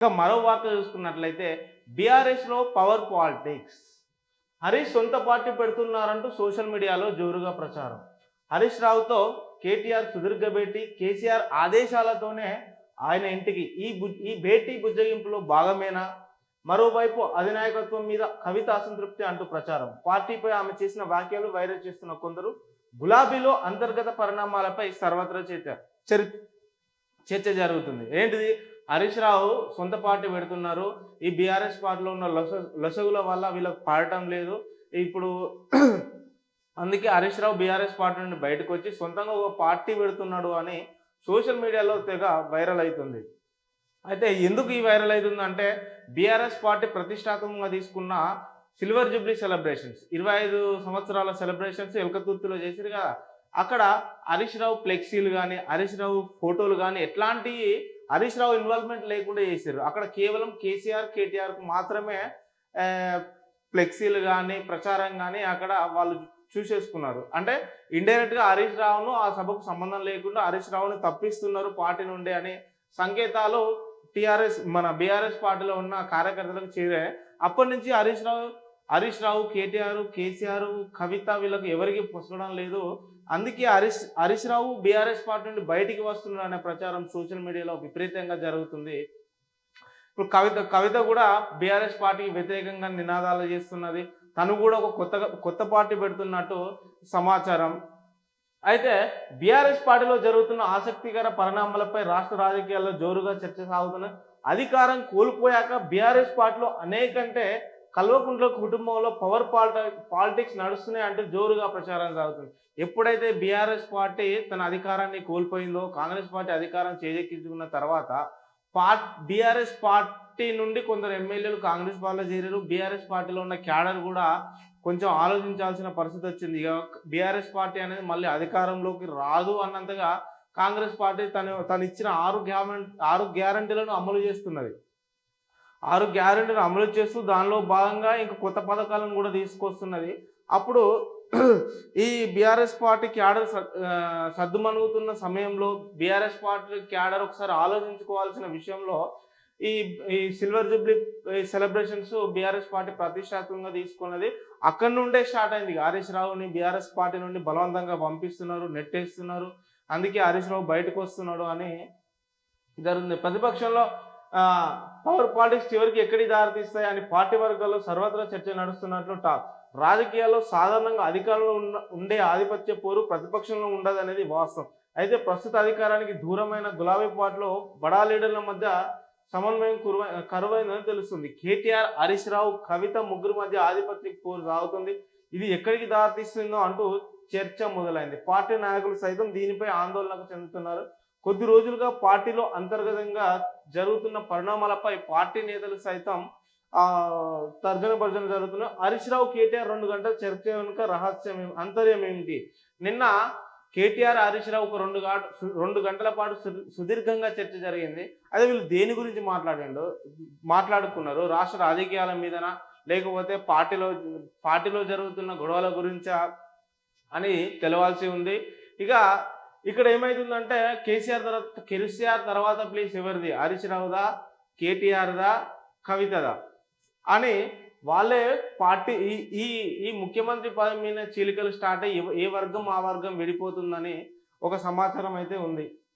ఇక మరో వార్త చూసుకున్నట్లయితే బీఆర్ఎస్లో పవర్ పాలిటిక్స్. హరీష్ సొంత పార్టీ పెడుతున్నారంటూ సోషల్ మీడియాలో జోరుగా ప్రచారం. హరీష్ రావుతో కేటీఆర్ సుదీర్ఘ భేటీ, కేసీఆర్ ఆదేశాలతోనే ఆయన ఇంటికి ఈ భేటీ బుజ్జగింపులో భాగమేనా? మరోవైపు అధినాయకత్వం మీద కవిత అసంతృప్తి అంటూ ప్రచారం. పార్టీపై ఆమె చేసిన వ్యాఖ్యలు వైరల్ చేస్తున్న కొందరు గులాబీలో అంతర్గత పరిణామాలపై సర్వత్రా చర్చ జరుగుతుంది. ఏంటిది? హరీష్ రావు సొంత పార్టీ పెడుతున్నారు. ఈ బీఆర్ఎస్ పార్టీలో ఉన్న లొసగుల వల్ల వీళ్ళకి పాడటం లేదు. ఇప్పుడు అందుకే హరీష్ రావు బీఆర్ఎస్ పార్టీ నుండి బయటకు వచ్చి సొంతంగా ఒక పార్టీ పెడుతున్నాడు అని సోషల్ మీడియాలో తెగ వైరల్ అవుతుంది. అయితే ఎందుకు ఈ వైరల్ అవుతుందంటే బీఆర్ఎస్ పార్టీ ప్రతిష్టాత్మకంగా తీసుకున్న సిల్వర్ జూబ్లీ సెలబ్రేషన్స్ 25 సంవత్సరాల సెలబ్రేషన్స్ ఎల్కతుర్తిలో చేశారు కదా. అక్కడ హరీష్ రావు ఫ్లెక్సీలు కానీ, హరీష్ రావు ఫోటోలు కానీ ఎట్లాంటి హరీష్ రావు ఇన్వాల్వ్మెంట్ లేకుండా చేశారు. అక్కడ కేవలం కేసీఆర్, కేటీఆర్కు మాత్రమే ఫ్లెక్సీలు కానీ, ప్రచారం కానీ అక్కడ వాళ్ళు చూసేసుకున్నారు. అంటే ఇండైరెక్ట్గా హరీష్ రావును ఆ సభకు సంబంధం లేకుండా హరీష్ రావుని తప్పిస్తున్నారు పార్టీ నుండి అనే సంకేతాలు మన బీఆర్ఎస్ పార్టీలో ఉన్న కార్యకర్తలకు చేరాయి. అప్పటి నుంచి హరీష్ రావు, కేటీఆర్, కేసీఆర్, కవిత వీళ్ళకి ఎవరికి పొసగడం లేదు. అందుకే హరీష్ రావు బీఆర్ఎస్ పార్టీ నుండి బయటికి వస్తున్నారు అనే ప్రచారం సోషల్ మీడియాలో విపరీతంగా జరుగుతుంది. ఇప్పుడు కవిత కూడా బీఆర్ఎస్ పార్టీకి వ్యతిరేకంగా నినాదాలు చేస్తున్నది. తను కూడా ఒక కొత్త పార్టీ పెడుతున్నట్టు సమాచారం. అయితే బీఆర్ఎస్ పార్టీలో జరుగుతున్న ఆసక్తికర పరిణామాలపై రాష్ట్ర రాజకీయాల్లో జోరుగా చర్చ సాగుతున్నది. అధికారం కోల్పోయాక బీఆర్ఎస్ పార్టీలో అనేకంటే కల్వకుంట్ల కుటుంబంలో పవర్ పాలిటిక్స్ నడుస్తున్నాయి అంటే జోరుగా ప్రచారం సాగుతుంది. ఎప్పుడైతే బీఆర్ఎస్ పార్టీ తన అధికారాన్ని కోల్పోయిందో, కాంగ్రెస్ పార్టీ అధికారం చేజెక్కించుకున్న తర్వాత బీఆర్ఎస్ పార్టీ నుండి కొందరు ఎమ్మెల్యేలు కాంగ్రెస్ పార్టీలో చేరారు. బీఆర్ఎస్ పార్టీలో ఉన్న క్యాడర్ కూడా కొంచెం ఆలోచించాల్సిన పరిస్థితి వచ్చింది. ఇక బీఆర్ఎస్ పార్టీ అనేది మళ్ళీ అధికారంలోకి రాదు అన్నంతగా కాంగ్రెస్ పార్టీ తను ఇచ్చిన 6 గ్యారంటీలను అమలు చేస్తున్నది. 6 గ్యారెంటీలు అమలు చేస్తూ దానిలో భాగంగా ఇంక కొత్త పథకాలను కూడా తీసుకొస్తున్నది. అప్పుడు ఈ బీఆర్ఎస్ పార్టీ క్యాడర్ సద్దుమణుగుతున్న సమయంలో బీఆర్ఎస్ పార్టీ క్యాడర్ ఒకసారి ఆలోచించుకోవాల్సిన విషయంలో ఈ silver Jubilee celebrations BRS party ప్రతిష్టాత్మకంగా తీసుకున్నది. అక్కడి నుండే స్టార్ట్ అయింది. హరీష్ రావుని బీఆర్ఎస్ పార్టీ నుండి బలవంతంగా పంపిస్తున్నారు, నెట్టేస్తున్నారు. అందుకే హరీష్ రావు బయటకు వస్తున్నాడు అని జరుగుతుంది. ప్రతిపక్షంలో పవర్ పాలిటిక్స్ చివరికి ఎక్కడికి దారితీస్తాయి అని పార్టీ వర్గాల్లో సర్వత్రా చర్చ నడుస్తున్నట్లు టాక్. రాజకీయాల్లో సాధారణంగా అధికారంలో ఉండే ఆధిపత్య పోరు ప్రతిపక్షంలో ఉండదు అనేది వాస్తవం. అయితే ప్రస్తుత అధికారానికి దూరమైన గులాబీ పార్టీలో బడా లీడర్ల మధ్య సమన్వయం కరువైందని తెలుస్తుంది. కేటీఆర్, హరీష్ రావు, కవిత ముగ్గురు మధ్య ఆధిపత్య పోరు సాగుతుంది. ఇది ఎక్కడికి దారితీస్తుందో అంటూ చర్చ మొదలైంది. పార్టీ నాయకులు సైతం దీనిపై ఆందోళనకు చెందుతున్నారు. కొద్ది రోజులుగా పార్టీలో అంతర్గతంగా జరుగుతున్న పరిణామాలపై పార్టీ నేతలు సైతం తర్జన భర్జన జరుగుతున్నాయి. హరీష్ రావు, కేటీఆర్ 2 గంటల చర్చ వెనుక అంతర్యం ఏమిటి? నిన్న కేటీఆర్, హరీష్ రావు ఒక 2 గంటల పాటు సుదీర్ఘంగా చర్చ జరిగింది. అదే వీళ్ళు దేని గురించి మాట్లాడుకున్నారు? రాష్ట్ర రాజకీయాల మీదనా, లేకపోతే పార్టీలో జరుగుతున్న గొడవల గురించా అని తెలవాల్సి ఉంది. ఇక్కడ ఏమైతుందంటే కేసీఆర్ తర్వాత ప్లేస్ ఎవరిది? హరీష్ రావుదా, కేటీఆర్దా, కవితదా అని వాళ్ళే పార్టీ ఈ ముఖ్యమంత్రి పదవి మీద చీలికలు స్టార్ట్ అయ్యి ఏ వర్గం ఆ వర్గం విడిపోతుందని ఒక సమాచారం అయితే ఉంది.